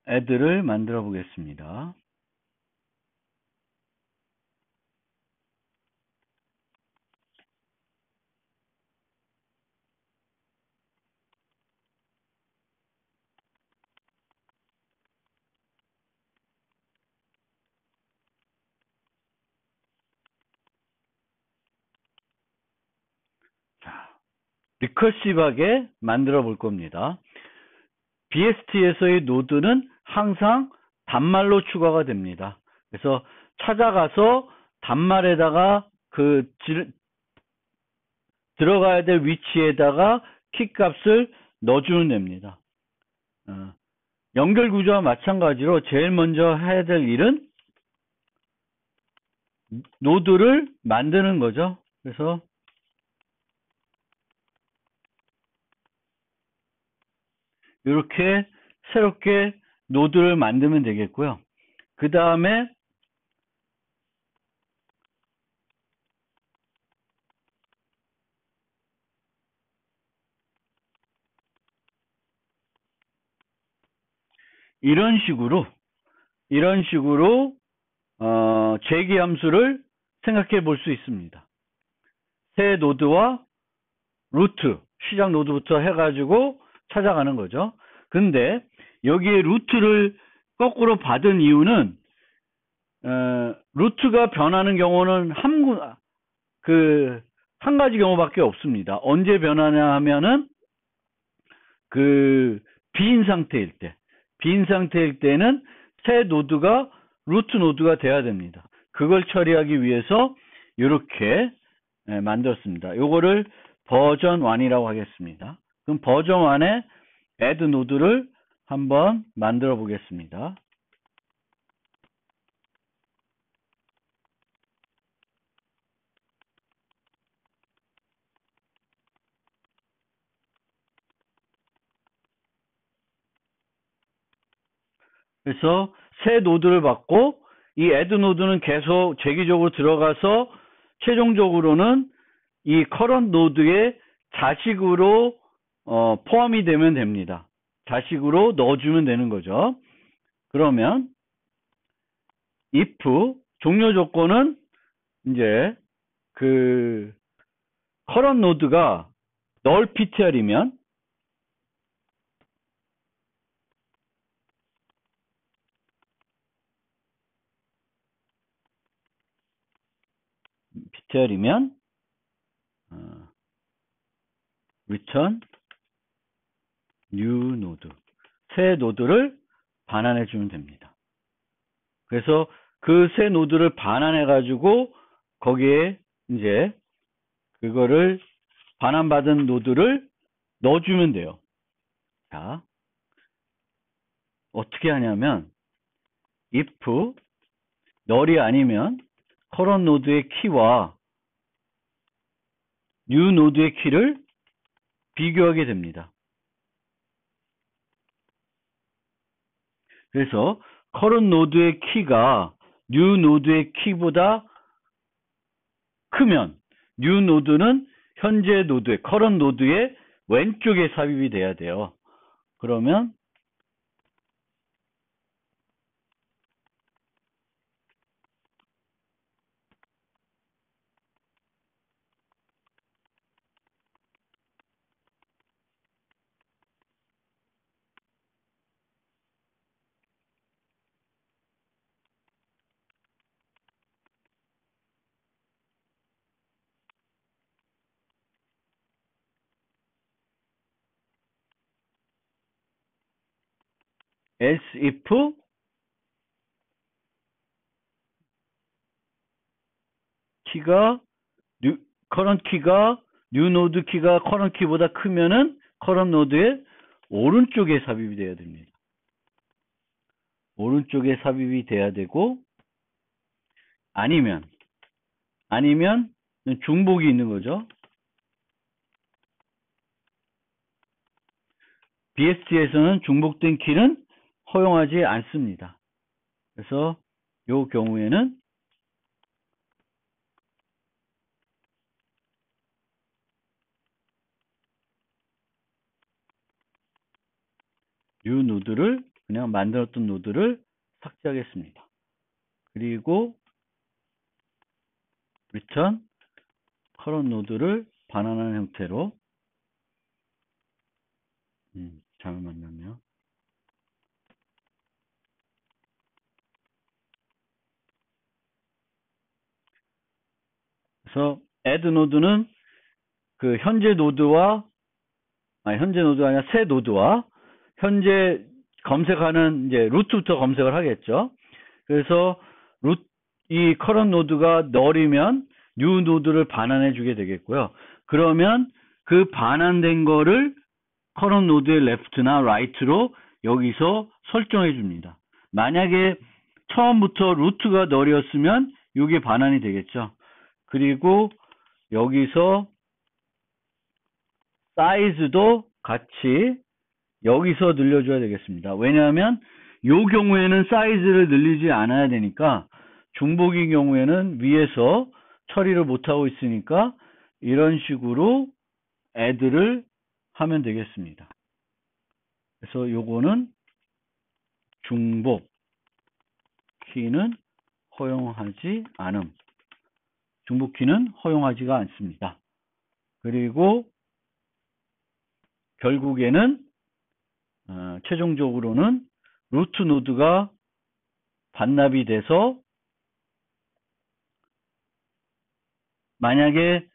add를 만들어 보겠습니다. 자, 리커시브하게 만들어 볼 겁니다. BST에서의 노드는 항상 단말로 추가가 됩니다. 그래서 찾아가서 단말에다가 들어가야 될 위치에다가 키 값을 넣어주면 됩니다. 연결 구조와 마찬가지로 제일 먼저 해야 될 일은 노드를 만드는 거죠. 그래서 이렇게 새롭게 노드를 만들면 되겠고요. 그 다음에 이런 식으로 제기 함수를 생각해 볼 수 있습니다. 새 노드와 루트, 시작 노드부터 해가지고 찾아가는 거죠. 근데 여기에 루트를 거꾸로 받은 이유는 루트가 변하는 경우는 한 가지 경우밖에 없습니다. 언제 변하냐 하면은 빈 상태일 때는 새 노드가 루트 노드가 돼야 됩니다. 그걸 처리하기 위해서 이렇게 만들었습니다. 요거를 버전 1이라고 하겠습니다. 그럼 버전 1에 add 노드를 한번 만들어 보겠습니다. 그래서 새 노드를 받고 이 add 노드는 계속 재기적으로 들어가서 최종적으로는 이 current 노드의 자식으로 포함이 되면 됩니다. 자식으로 넣어주면 되는 거죠. 그러면 if 종료 조건은 이제 current 노드가 null ptr이면 return new node 새 노드를 반환해 주면 됩니다. 그래서 그 새 노드를 반환해 가지고 거기에 이제 그거를 반환받은 노드를 넣어주면 돼요. 자, 어떻게 하냐면 if null이 아니면 current 노드의 키와 new 노드의 키를 비교하게 됩니다. 그래서 current 노드의 키가 new 노드의 키보다 크면 new 노드는 현재 노드의 current 노드의 왼쪽에 삽입이 돼야 돼요. 그러면 else if 키가 current 키가 new 노드 키가 current 키보다 크면은 current 노드의 오른쪽에 삽입이 돼야 됩니다. 오른쪽에 삽입이 돼야 되고 아니면 중복이 있는 거죠. BST에서는 중복된 키는 허용하지 않습니다. 그래서 이 경우에는 new 노드를 그냥 만들었던 노드를 삭제하겠습니다. 그리고 return current 노드를 반환한 형태로 잘못 만났네요. 그래서 add 노드는 그 현재 노드가 아니라 새 노드와 현재 검색하는 이제 루트부터 검색을 하겠죠. 그래서 이 current 노드가 null이면 new 노드를 반환해 주게 되겠고요. 그러면 그 반환된 거를 current 노드의 left나 right로 여기서 설정해 줍니다. 만약에 처음부터 루트가 null이었으면 이게 반환이 되겠죠. 그리고 여기서 사이즈도 같이 여기서 늘려줘야 되겠습니다. 왜냐하면 이 경우에는 사이즈를 늘리지 않아야 되니까 중복인 경우에는 위에서 처리를 못하고 있으니까 이런 식으로 add를 하면 되겠습니다. 그래서 요거는 중복 키는 허용하지 않음. 중복 키는 허용하지가 않습니다. 그리고 결국에는 최종적으로는 루트 노드가 반납이 돼서 만약에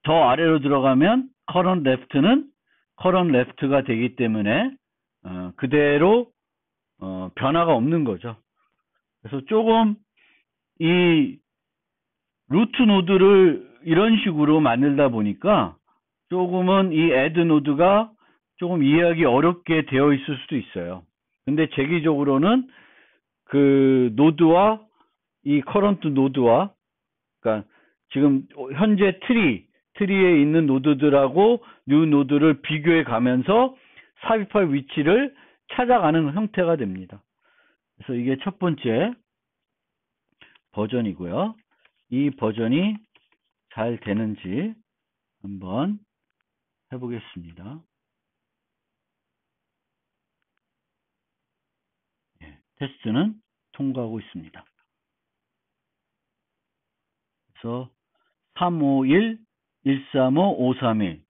더 아래로 들어가면 current left는 current left가 되기 때문에 그대로 변화가 없는 거죠. 그래서 조금 이 루트 노드를 이런 식으로 만들다 보니까 조금은 이 add 노드가 조금 이해하기 어렵게 되어 있을 수도 있어요. 근데 제기적으로는 그 노드와 이 current 노드와 그러니까 지금 현재 트리에 있는 노드들하고 new 노드를 비교해 가면서 삽입할 위치를 찾아가는 형태가 됩니다. 그래서 이게 첫 번째 버전이고요. 이 버전이 잘 되는지 한번 해보겠습니다. 테스트는 통과하고 있습니다. 그래서 351, 135, 531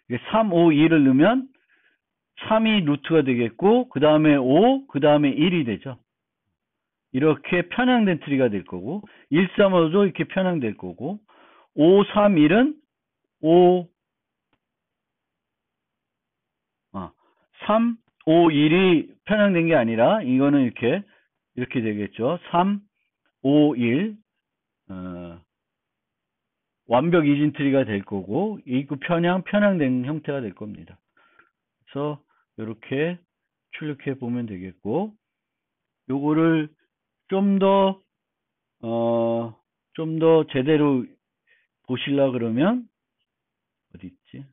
351을 넣으면 3이 루트가 되겠고 그 다음에 5, 그 다음에 1이 되죠. 이렇게 편향된 트리가 될 거고 135도 이렇게 편향될 거고 531은 3, 5, 1이 편향된 게 아니라 이거는 이렇게 되겠죠. 3, 5, 1 완벽 이진 트리가 될 거고 이그 편향된 형태가 될 겁니다. 그래서 이렇게 출력해 보면 되겠고 요거를 좀 더 제대로 보시려 그러면 어디 있지?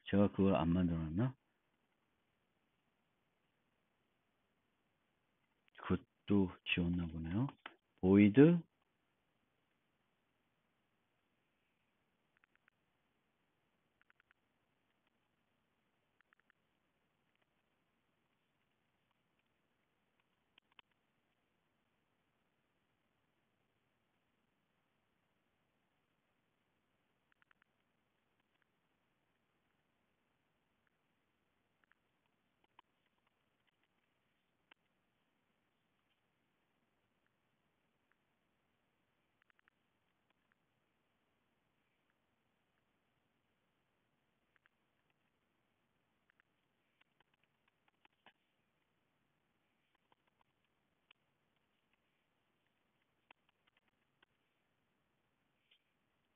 제가 그걸 안 만들어놨나? 그것도 지웠나 보네요. void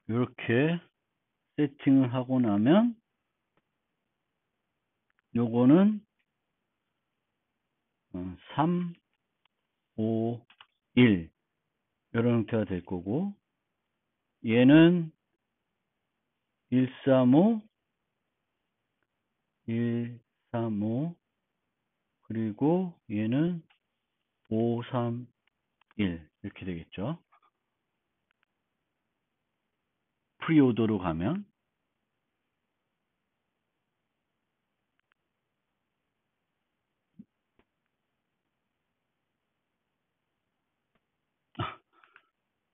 이렇게 세팅을 하고 나면 요거는 3, 5, 1 이런 형태가 될 거고 얘는 135, 1, 35 그리고 얘는 531 이렇게 되겠죠. 프리오더로 가면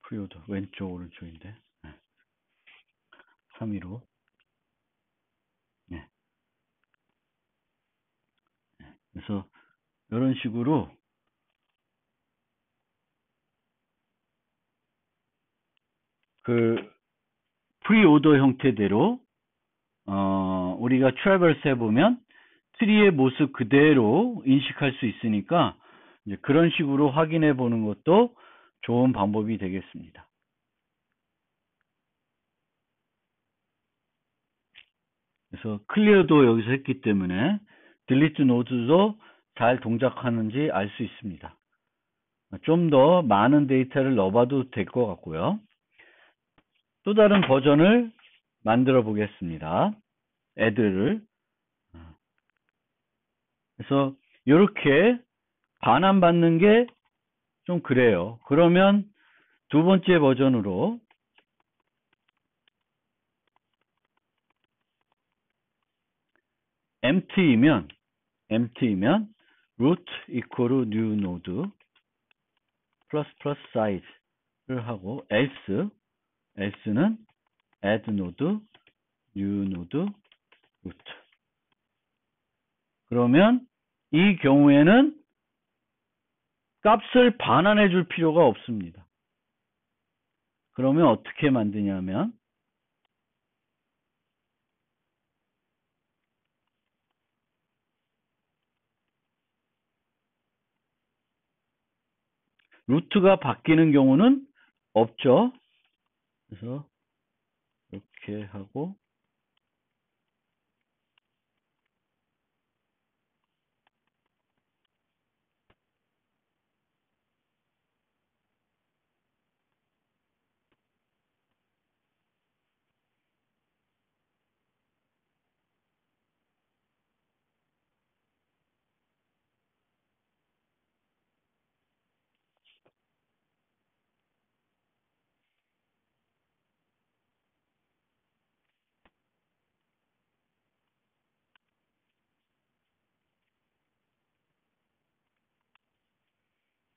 프리오더 왼쪽 오른쪽인데 315 네. 그래서 이런 식으로 그 프리오더 형태대로 우리가 트래버스 해보면 트리의 모습 그대로 인식할 수 있으니까 이제 그런 식으로 확인해 보는 것도 좋은 방법이 되겠습니다. 그래서 클리어도 여기서 했기 때문에 딜리트 노드도 잘 동작하는지 알 수 있습니다. 좀 더 많은 데이터를 넣어봐도 될 것 같고요. 또 다른 버전을 만들어 보겠습니다. 애들을. 그래서 이렇게 반환받는 게 좀 그래요. 그러면 두 번째 버전으로 empty이면 root equal new node 플러스 size를 하고 else는 add node new node root. 그러면 이 경우에는 값을 반환해 줄 필요가 없습니다. 그러면 어떻게 만드냐면 루트가 바뀌는 경우는 없죠. 그래서 이렇게 하고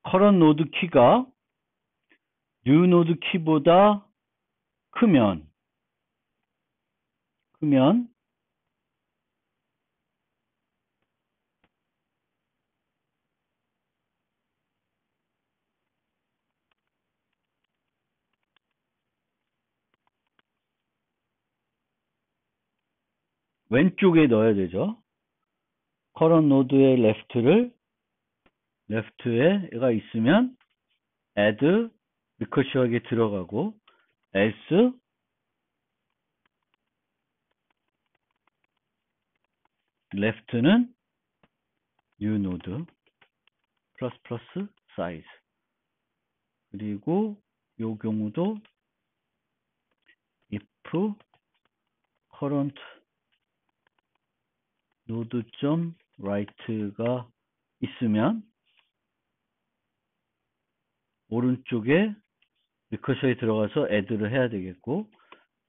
current node 키가 new node 키보다 크면 왼쪽에 넣어야 되죠. current node의 left에 얘가 있으면 add recursive하게 들어가고 else left는 new node 플러스 size 그리고 요 경우도 if current node.write가 있으면 오른쪽에 리커셔에 들어가서 add를 해야 되겠고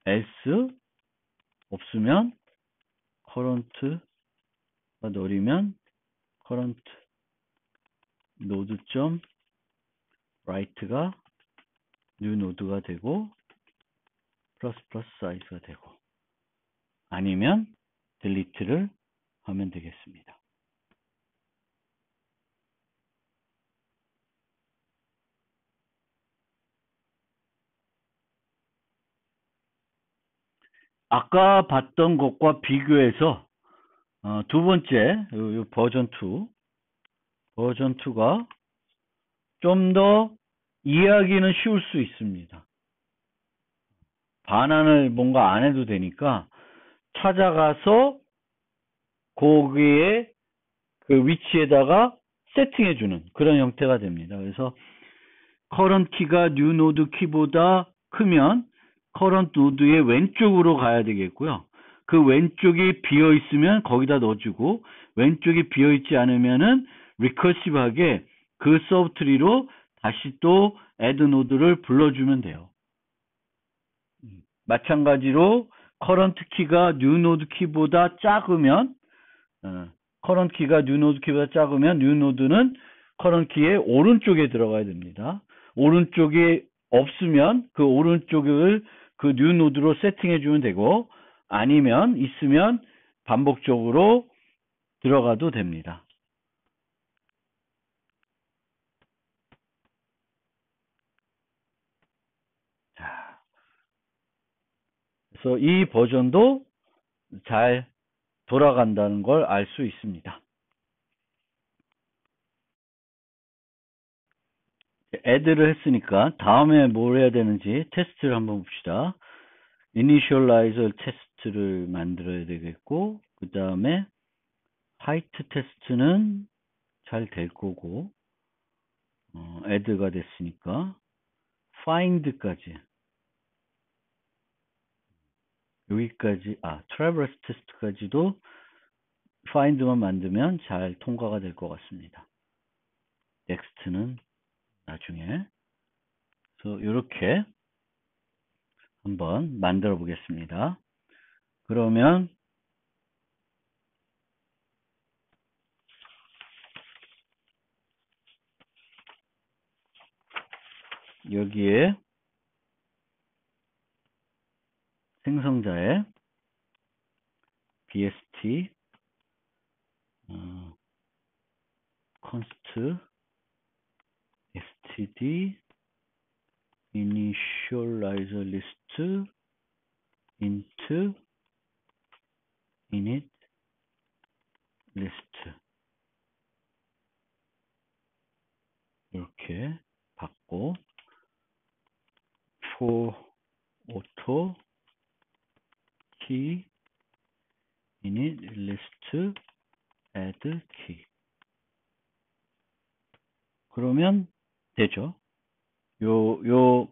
else 없으면 current가 넣으면 current node.write가 new node가 되고 플러스 size가 되고 아니면 delete를 하면 되겠습니다. 아까 봤던 것과 비교해서 두 번째 버전 2가 좀 더 이해하기는 쉬울 수 있습니다. 반환을 뭔가 안 해도 되니까 찾아가서 거기에 그 위치에다가 세팅해주는 그런 형태가 됩니다. 그래서 current 키가 new node 키보다 크면 current node의 왼쪽으로 가야 되겠고요. 그 왼쪽이 비어 있으면 거기다 넣어주고 왼쪽이 비어 있지 않으면은 리커시브하게 그 서브트리로 다시 또 add 노드를 불러주면 돼요. 마찬가지로 current 키가 new node 키보다 작으면 current 키가 new node 키보다 작으면 new node는 current 키의 오른쪽에 들어가야 됩니다. 오른쪽이 없으면 그 오른쪽을 그 new node로 세팅해 주면 되고 아니면 있으면 반복적으로 들어가도 됩니다. 자, 그래서 이 버전도 잘 돌아간다는 걸 알 수 있습니다. add를 했으니까 다음에 뭘 해야 되는지 테스트를 한번 봅시다. initializer 테스트를 만들어야 되겠고 그 다음에 height 테스트는 잘 될 거고 add가 됐으니까 find까지 여기까지 traverse 테스트까지도 find만 만들면 잘 통과가 될 것 같습니다. next는 나중에. 그래서 이렇게 한번 만들어 보겠습니다. 그러면 여기에 생성자에 bst const std initializer list int init list 이렇게 받고 for auto key init list add key 그러면 되죠. 요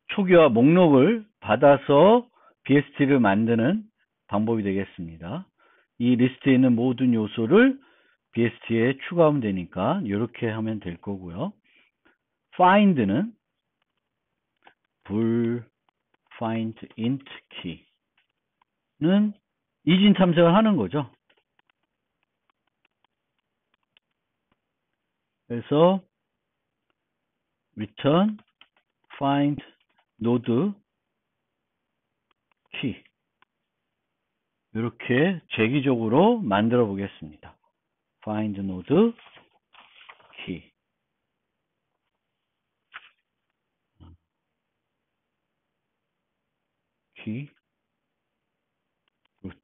초기화 목록을 받아서 BST를 만드는 방법이 되겠습니다. 이 리스트에 있는 모든 요소를 BST에 추가하면 되니까 이렇게 하면 될 거고요. find는 bool find int key는 이진 탐색을 하는 거죠. 그래서 return find node key 이렇게 재기적으로 만들어 보겠습니다. find node key key root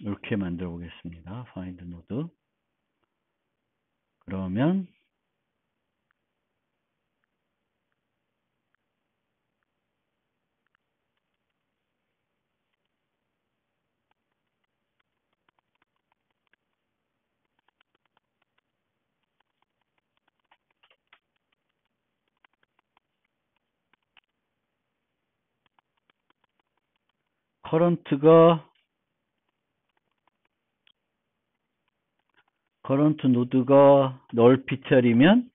이렇게 만들어 보겠습니다. find node 그러면 current 노드가 null ptr이면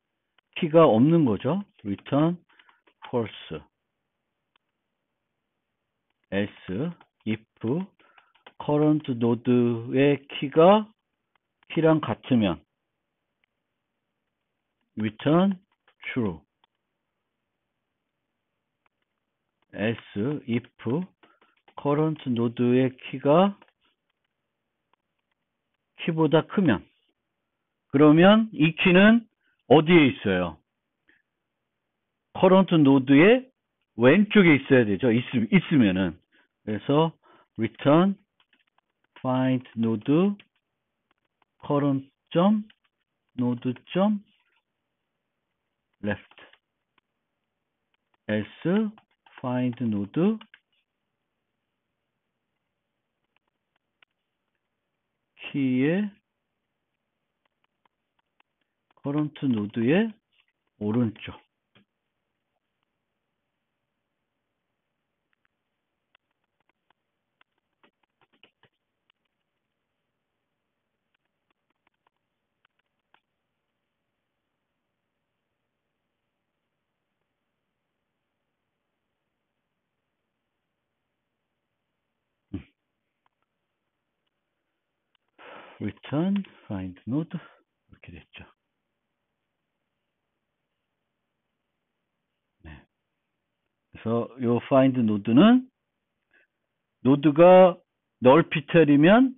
키가 없는 거죠. return false else if current 노드의 키랑 같으면 return true else if current 노드의 키보다 크면 그러면 이 키는 어디에 있어요? current 노드의 왼쪽에 있어야 되죠. 있으면은 그래서 return find node current node left else find node T의 커런트 노드의 오른쪽. return find node 이렇게 됐죠. 네. 그래서 요 find 노드는 노드가 널피텔이면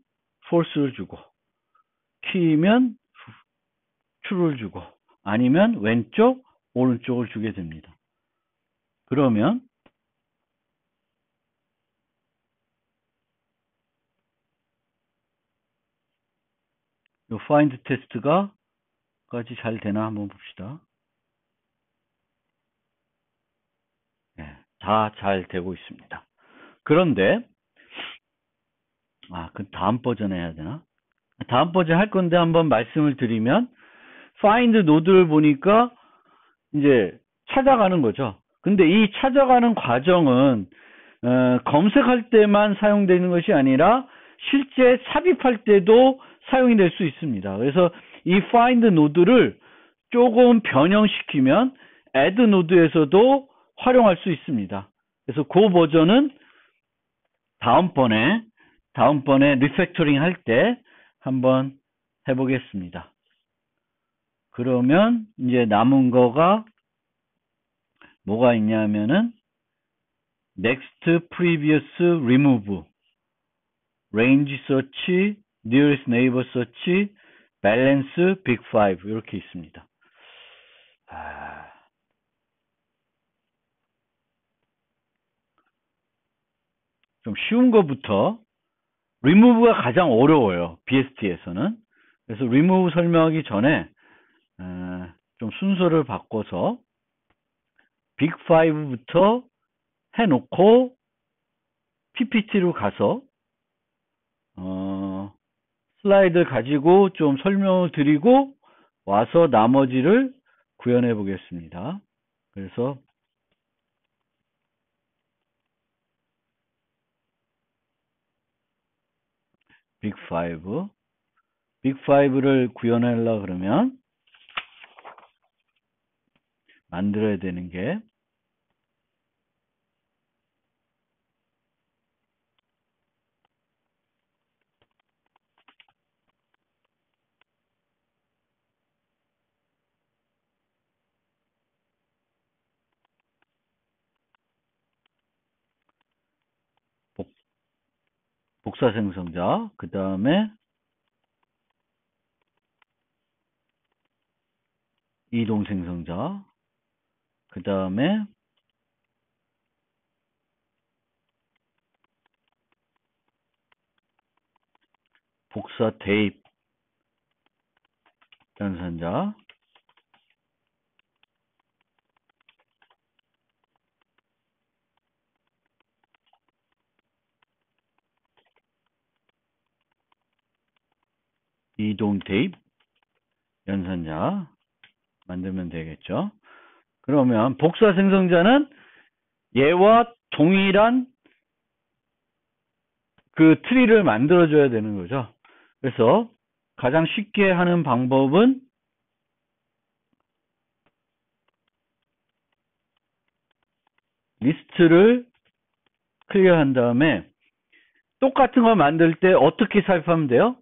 false를 주고 키이면 true를 주고 아니면 왼쪽 오른쪽을 주게 됩니다. 그러면 요 find 테스트가 까지 잘 되나 한번 봅시다. 네, 다 잘 되고 있습니다. 그런데 그 다음 버전 해야 되나? 다음 버전 할 건데 한번 말씀을 드리면 find 노드를 보니까 이제 찾아가는 거죠. 근데 이 찾아가는 과정은 검색할 때만 사용되는 것이 아니라 실제 삽입할 때도 사용이 될 수 있습니다. 그래서 이 find 노드를 조금 변형시키면 add 노드에서도 활용할 수 있습니다. 그래서 그 버전은 다음번에 리팩토링 할 때 한번 해보겠습니다. 그러면 이제 남은 거가 뭐가 있냐면은 next, previous, remove, range search, nearest neighbor search, balance, big five 이렇게 있습니다. 좀 쉬운 거부터 remove가 가장 어려워요. BST에서는. 그래서 remove 설명하기 전에 좀 순서를 바꿔서 big 5부터 해놓고 PPT로 가서 슬라이드를 가지고 좀 설명을 드리고 와서 나머지를 구현해 보겠습니다. 그래서 빅 5를 구현하려고 그러면 만들어야 되는 게 복사 생성자, 그 다음에 이동 생성자, 그 다음에 복사 대입 연산자, 이동 대입 연산자 만들면 되겠죠. 그러면 복사 생성자는 얘와 동일한 그 트리를 만들어줘야 되는 거죠. 그래서 가장 쉽게 하는 방법은 리스트를 클리어한 다음에 똑같은 거 만들 때 어떻게 삽입하면 돼요?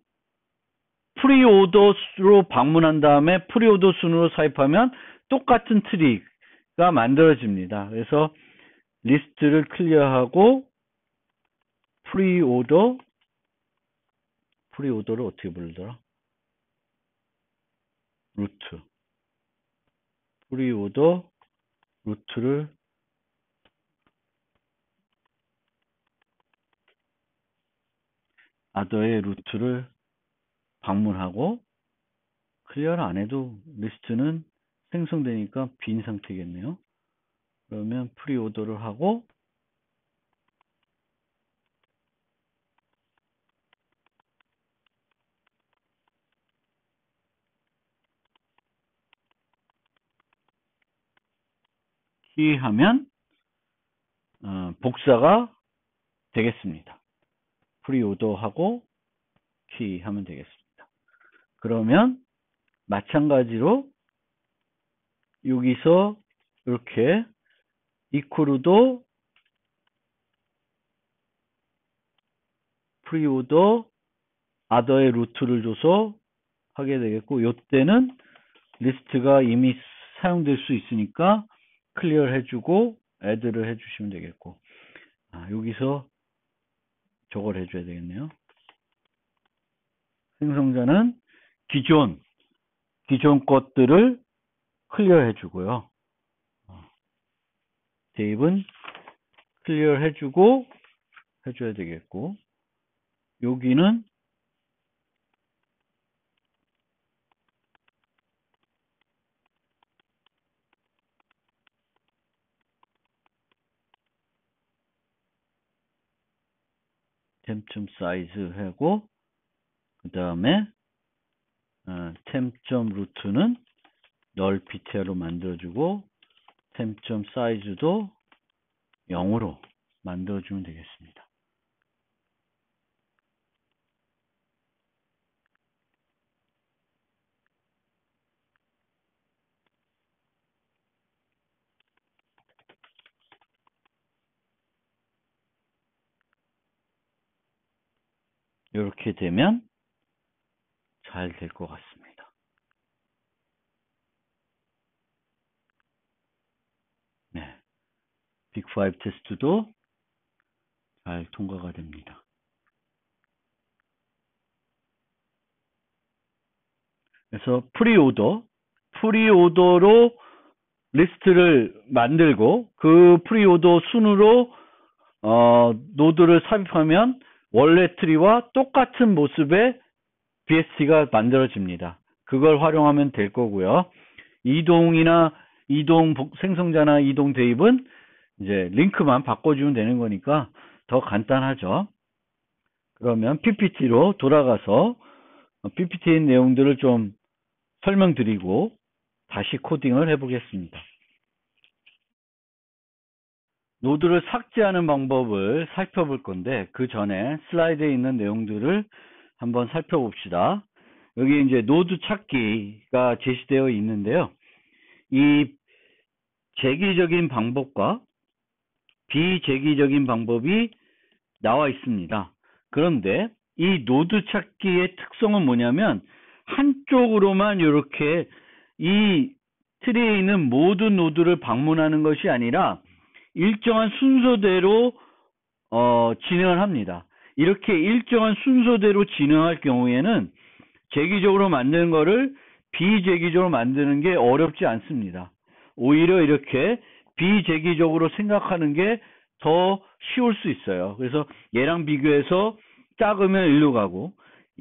프리오더로 방문한 다음에 프리오더 순으로 삽입하면 똑같은 트리가 만들어집니다. 그래서 리스트를 클리어하고 프리오더를 어떻게 부르더라? 루트. 프리오더 루트를 아더의 루트를 방문하고 클리어를 안 해도 리스트는 생성되니까 빈 상태겠네요. 그러면 프리오더를 하고 키하면 복사가 되겠습니다. 프리오더하고 키하면 되겠습니다. 그러면 마찬가지로 여기서 이렇게 이퀄도 프리오더 other의 루트를 줘서 하게 되겠고, 요때는 리스트가 이미 사용될 수 있으니까 클리어 해주고 add를 해주시면 되겠고, 여기서 저걸 해줘야 되겠네요. 생성자는 기존 것들을 클리어 해주고요. 대입은 클리어 해주고 해줘야 되겠고, 여기는 템 사이즈 하고, 그 다음에 템 루트는 널 ptr로 만들어주고, 템 사이즈도 0으로 만들어주면 되겠습니다. 이렇게 되면 잘 될 것 같습니다. 네, 빅5 테스트도 잘 통과가 됩니다. 그래서 프리오더로 리스트를 만들고, 그 프리오더 순으로 노드를 삽입하면 원래 트리와 똑같은 모습의 BST가 만들어집니다. 그걸 활용하면 될 거고요. 생성자나 이동 대입은 이제 링크만 바꿔주면 되는 거니까 더 간단하죠. 그러면 PPT로 돌아가서 PPT의 내용들을 좀 설명드리고 다시 코딩을 해보겠습니다. 노드를 삭제하는 방법을 살펴볼 건데, 그 전에 슬라이드에 있는 내용들을 한번 살펴봅시다. 여기 이제 노드 찾기가 제시되어 있는데요. 이 재기적인 방법과 비재기적인 방법이 나와 있습니다. 그런데 이 노드 찾기의 특성은 뭐냐면, 한쪽으로만 이렇게 이 트리에 있는 모든 노드를 방문하는 것이 아니라 일정한 순서대로 진행을 합니다. 이렇게 일정한 순서대로 진행할 경우에는 재기적으로 만드는 거를 비재기적으로 만드는 게 어렵지 않습니다. 오히려 이렇게 비재기적으로 생각하는 게 더 쉬울 수 있어요. 그래서 얘랑 비교해서 작으면 일로 가고,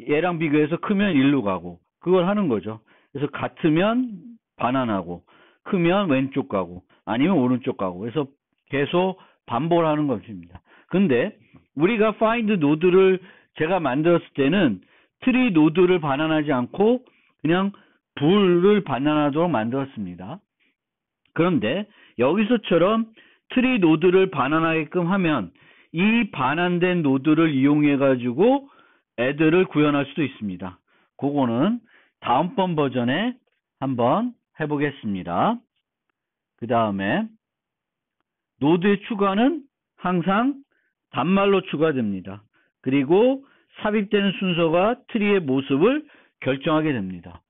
얘랑 비교해서 크면 일로 가고, 그걸 하는 거죠. 그래서 같으면 반환하고, 크면 왼쪽 가고, 아니면 오른쪽 가고, 그래서 계속 반복을 하는 것입니다. 근데 우리가 find 노드를 제가 만들었을 때는 트리 노드를 반환하지 않고 그냥 불을 반환하도록 만들었습니다. 그런데 여기서처럼 트리 노드를 반환하게끔 하면 이 반환된 노드를 이용해 가지고 add를 구현할 수도 있습니다. 그거는 다음번 버전에 한번 해보겠습니다. 그 다음에 노드의 추가는 항상 단말로 추가됩니다. 그리고 삽입되는 순서가 트리의 모습을 결정하게 됩니다.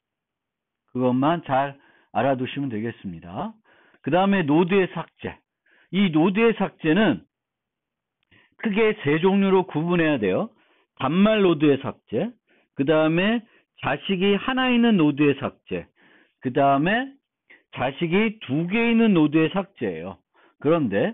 그것만 잘 알아두시면 되겠습니다. 그 다음에 노드의 삭제. 이 노드의 삭제는 크게 세 종류로 구분해야 돼요. 단말 노드의 삭제, 그 다음에 자식이 하나 있는 노드의 삭제, 그 다음에 자식이 2개 있는 노드의 삭제예요. 그런데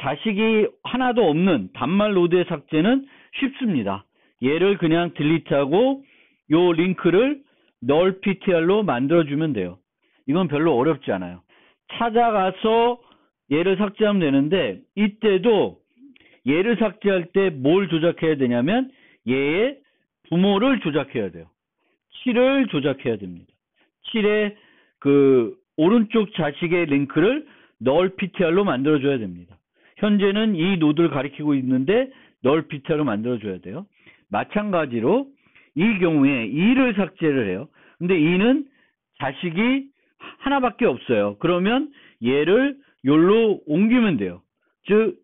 자식이 하나도 없는 단말 노드의 삭제는 쉽습니다. 얘를 그냥 딜리트하고 요 링크를 null ptr로 만들어주면 돼요. 이건 별로 어렵지 않아요. 찾아가서 얘를 삭제하면 되는데, 이때도 얘를 삭제할 때 뭘 조작해야 되냐면 얘의 부모를 조작해야 돼요. 7을 조작해야 됩니다. 7의 그 오른쪽 자식의 링크를 null ptr로 만들어줘야 됩니다. 현재는 이 노드를 가리키고 있는데 null ptr로 만들어줘야 돼요. 마찬가지로 이 경우에 2를 삭제를 해요. 근데 2는 자식이 하나밖에 없어요. 그러면 얘를 여기로 옮기면 돼요. 즉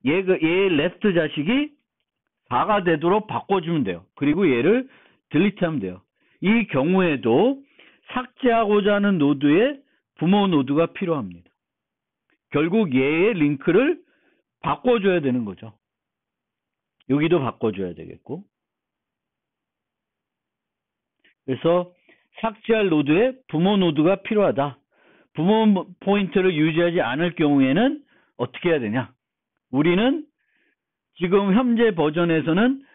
얘의 레프트 자식이 4가 되도록 바꿔주면 돼요. 그리고 얘를 딜리트하면 돼요. 이 경우에도 삭제하고자 하는 노드에 부모 노드가 필요합니다. 결국 얘의 링크를 바꿔줘야 되는 거죠. 여기도 바꿔줘야 되겠고. 그래서 삭제할 노드에 부모 노드가 필요하다. 부모 포인트를 유지하지 않을 경우에는 어떻게 해야 되냐? 우리는 지금 현재 버전에서는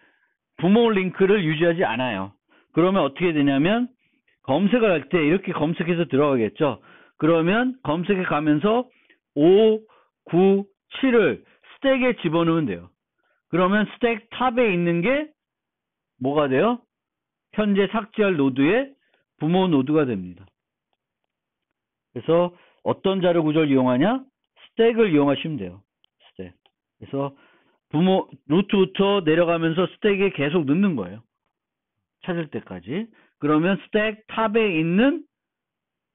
부모 링크를 유지하지 않아요. 그러면 어떻게 되냐면 검색을 할 때 이렇게 검색해서 들어가겠죠. 그러면 검색해 가면서 5, 9, 7을 스택에 집어넣으면 돼요. 그러면 스택 탑에 있는 게 뭐가 돼요? 현재 삭제할 노드의 부모 노드가 됩니다. 그래서 어떤 자료 구조를 이용하냐? 스택을 이용하시면 돼요. 스택. 그래서 부모 루트부터 내려가면서 스택에 계속 넣는 거예요. 찾을 때까지. 그러면 스택 탑에 있는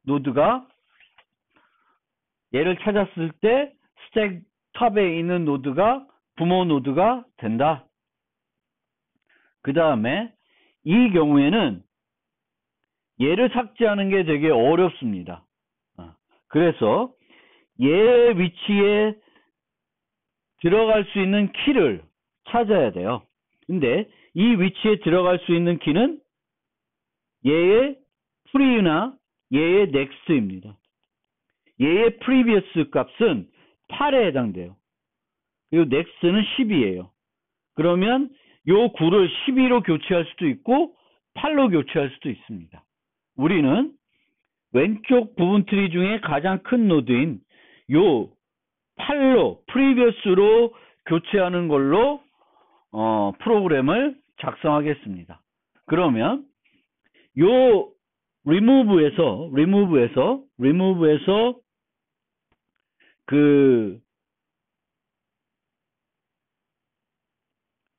노드가 얘를 찾았을 때 스택 탑에 있는 노드가 부모 노드가 된다. 그 다음에 이 경우에는 얘를 삭제하는 게 되게 어렵습니다. 그래서 얘의 위치에 들어갈 수 있는 키를 찾아야 돼요. 근데 이 위치에 들어갈 수 있는 키는 얘의 pre나 얘의 next입니다. 얘의 previous 값은 8에 해당돼요. 그리고 next는 10이에요. 그러면 요 9를 12로 교체할 수도 있고 8로 교체할 수도 있습니다. 우리는 왼쪽 부분 트리 중에 가장 큰 노드인 요 8로 previously 교체하는 걸로 프로그램을 작성하겠습니다. 그러면 요 remove에서 그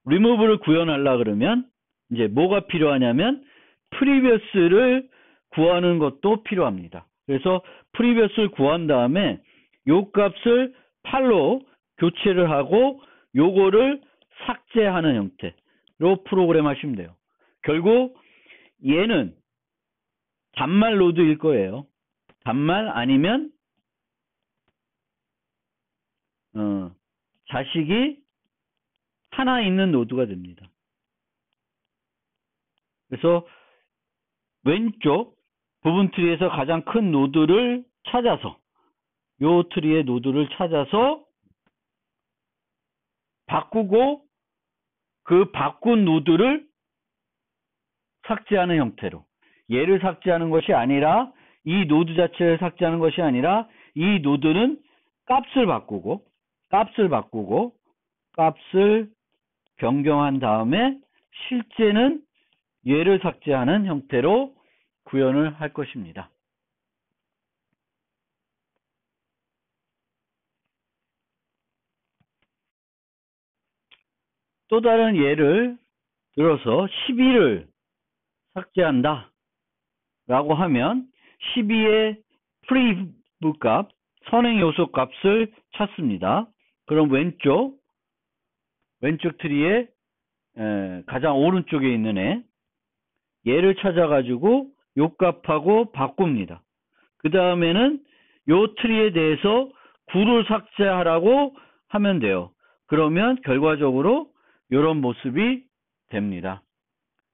remove를 구현하려 그러면 이제 뭐가 필요하냐면 previous를 구하는 것도 필요합니다. 그래서 previous를 구한 다음에 요 값을 8로 교체를 하고 요거를 삭제하는 형태로 프로그램 하시면 돼요. 결국 얘는 단말 노드일 거예요. 단말 아니면 자식이 하나 있는 노드가 됩니다. 그래서 왼쪽 부분 트리에서 가장 큰 노드를 찾아서 요 트리의 노드를 찾아서 바꾸고 그 바꾼 노드를 삭제하는 형태로 얘를 삭제하는 것이 아니라 이 노드 자체를 삭제하는 것이 아니라 이 노드는 값을 바꾸고 값을 변경한 다음에 실제는 얘를 삭제하는 형태로 구현을 할 것입니다. 또 다른 예를 들어서 12를 삭제한다 라고 하면 12의 prev 값, 선행 요소 값을 찾습니다. 그럼 왼쪽 트리의 가장 오른쪽에 있는 얘를 찾아가지고 요 값하고 바꿉니다. 그 다음에는 요 트리에 대해서 9를 삭제하라고 하면 돼요. 그러면 결과적으로 이런 모습이 됩니다.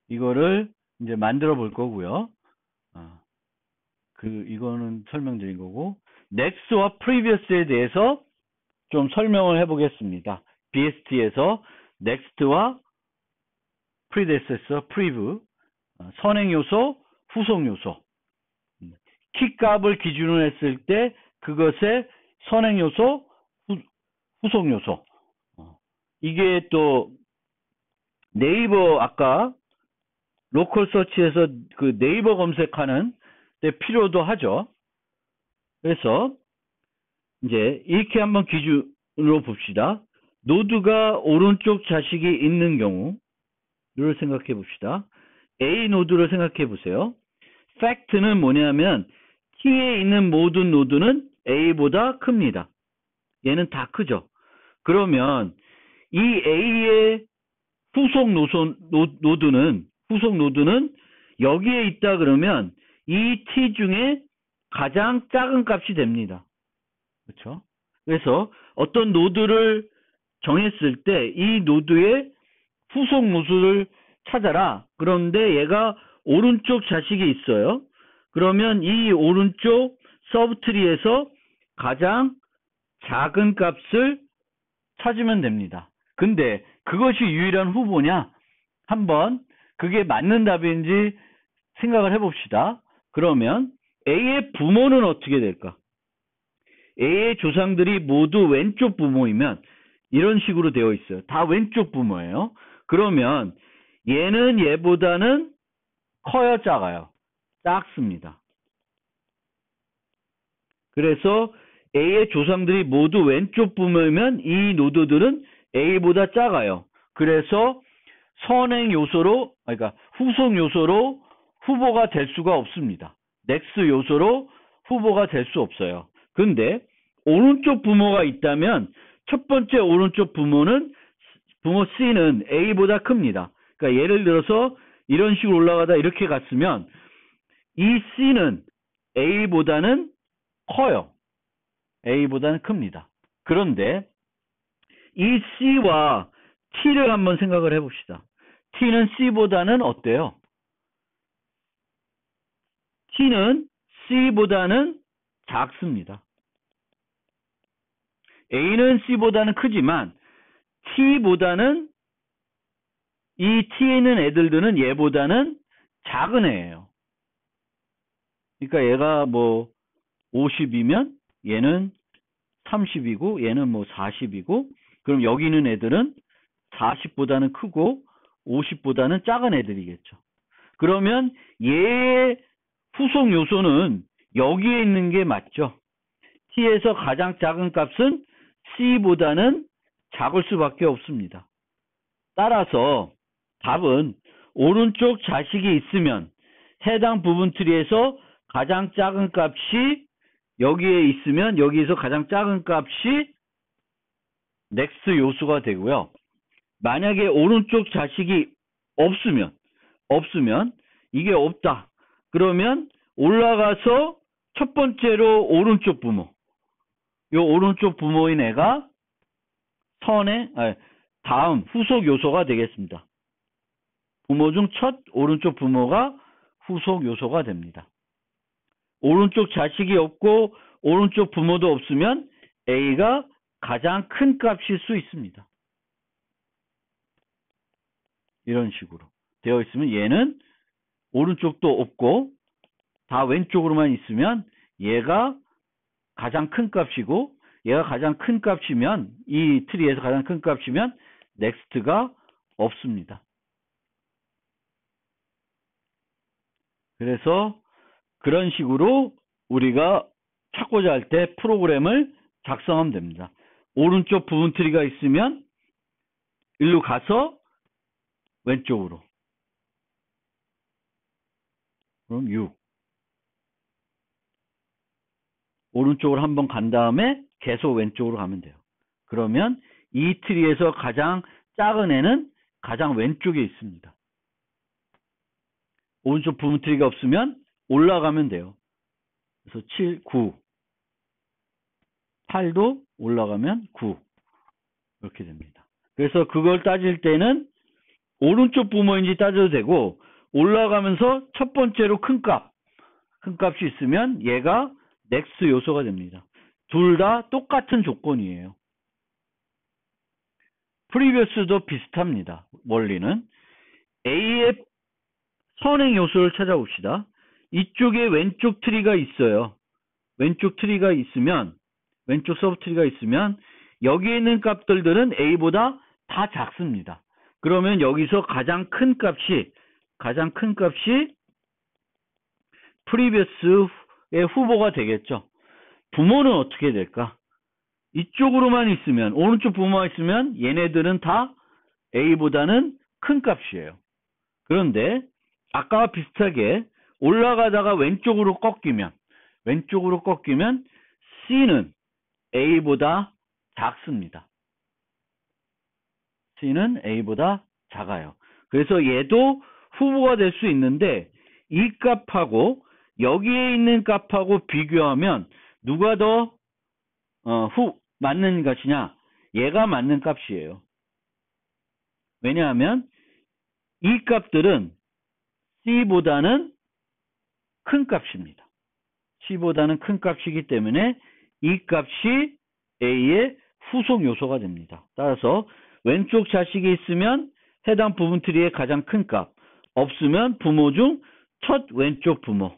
이거를 이제 만들어 볼 거고요. 이거는 설명드린 거고, next와 previous에 대해서 좀 설명을 해보겠습니다. BST에서 next와 predecessor, prev, 선행 요소, 후속 요소, 키 값을 기준으로 했을 때 그것의 선행 요소, 후속 요소. 이게 또 네이버 아까 로컬 서치에서 그 네이버 검색하는 데 필요도 하죠. 그래서 이제 이렇게 한번 기준으로 봅시다. 노드가 오른쪽 자식이 있는 경우를 생각해 봅시다. A 노드를 생각해 보세요. 팩트는 뭐냐면 T에 있는 모든 노드는 A보다 큽니다. 얘는 다 크죠. 그러면 이 A의 후속 노드는 여기에 있다 그러면 이 T 중에 가장 작은 값이 됩니다. 그렇죠? 그래서 어떤 노드를 정했을 때 이 노드의 후속 노드를 찾아라. 그런데 얘가 오른쪽 자식이 있어요. 그러면 이 오른쪽 서브트리에서 가장 작은 값을 찾으면 됩니다. 근데 그것이 유일한 후보냐? 한번 그게 맞는 답인지 생각을 해봅시다. 그러면 A의 부모는 어떻게 될까? A의 조상들이 모두 왼쪽 부모이면 이런 식으로 되어 있어요. 다 왼쪽 부모예요. 그러면 얘는 얘보다는 커요, 작아요? 작습니다. 그래서 A의 조상들이 모두 왼쪽 부모이면 이 노드들은 A보다 작아요. 그래서 선행 요소로, 그러니까 후속 요소로 후보가 될 수가 없습니다. 넥스 요소로 후보가 될 수 없어요. 근데 오른쪽 부모가 있다면 첫 번째 오른쪽 부모 C는 A보다 큽니다. 그러니까 예를 들어서 이런 식으로 올라가다 이렇게 갔으면 이 C는 A보다는 커요. A보다는 큽니다. 그런데 이 C와 T를 한번 생각을 해봅시다. T는 C보다는 어때요? T는 C보다는 작습니다. A는 C보다는 크지만 T보다는 이 T에 있는 애들들은 얘보다는 작은 애예요. 그러니까 얘가 뭐 50이면 얘는 30이고 얘는 뭐 40이고 그럼 여기 있는 애들은 40보다는 크고 50보다는 작은 애들이겠죠. 그러면 얘의 후속 요소는 여기에 있는 게 맞죠. T에서 가장 작은 값은 C보다는 작을 수밖에 없습니다. 따라서 답은 오른쪽 자식이 있으면 해당 부분 트리에서 가장 작은 값이 여기에 있으면 여기에서 가장 작은 값이 넥스트 요소가 되고요. 만약에 오른쪽 자식이 없으면 이게 없다. 그러면 올라가서 첫 번째로 오른쪽 부모. 요 오른쪽 부모인 애가 다음 후속 요소가 되겠습니다. 부모 중 첫 오른쪽 부모가 후속 요소가 됩니다. 오른쪽 자식이 없고 오른쪽 부모도 없으면 A가 가장 큰 값일 수 있습니다. 이런 식으로 되어 있으면 얘는 오른쪽도 없고 다 왼쪽으로만 있으면 얘가 가장 큰 값이고 얘가 가장 큰 값이면 이 트리에서 가장 큰 값이면 넥스트가 없습니다. 그래서 그런 식으로 우리가 찾고자 할 때 프로그램을 작성하면 됩니다. 오른쪽 부분 트리가 있으면 일로 가서 왼쪽으로. 그럼 6. 오른쪽으로 한번 간 다음에 계속 왼쪽으로 가면 돼요. 그러면 이 트리에서 가장 작은 애는 가장 왼쪽에 있습니다. 오른쪽 부분 트리가 없으면 올라가면 돼요. 그래서 7, 9. 8도 올라가면 9. 이렇게 됩니다. 그래서 그걸 따질 때는 오른쪽 부모인지 따져도 되고 올라가면서 첫 번째로 큰 값이 있으면 얘가 넥스트 요소가 됩니다. 둘 다 똑같은 조건이에요. 프리비어스도 비슷합니다. 원리는 A의 선행 요소를 찾아봅시다. 이쪽에 왼쪽 트리가 있어요. 왼쪽 트리가 있으면 왼쪽 서브 트리가 있으면 여기에 있는 값들은 A보다 다 작습니다. 그러면 여기서 가장 큰 값이 프리비어스의 후보가 되겠죠. 부모는 어떻게 될까? 이쪽으로만 있으면, 오른쪽 부모가 있으면 얘네들은 다 A보다는 큰 값이에요. 그런데 아까와 비슷하게 올라가다가 왼쪽으로 꺾이면 C는 A보다 작습니다. C는 A보다 작아요. 그래서 얘도 후보가 될 수 있는데 이 값하고 여기에 있는 값하고 비교하면 누가 더 맞는 값이냐? 얘가 맞는 값이에요. 왜냐하면 이 값들은 C보다는 큰 값입니다. C보다는 큰 값이기 때문에 이 값이 A의 후속 요소가 됩니다. 따라서 왼쪽 자식이 있으면 해당 부분 트리의 가장 큰 값, 없으면 부모 중 첫 왼쪽 부모,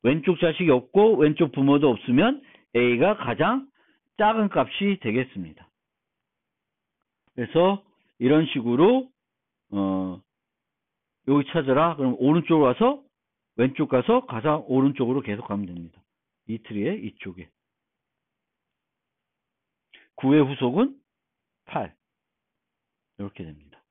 왼쪽 자식이 없고 왼쪽 부모도 없으면 A가 가장 작은 값이 되겠습니다. 그래서 이런 식으로 여기 찾아라. 그럼 오른쪽으로 와서 왼쪽 가서 가장 오른쪽으로 계속 가면 됩니다. 이 트리의 이쪽에. 9의 후속은 8. 이렇게 됩니다.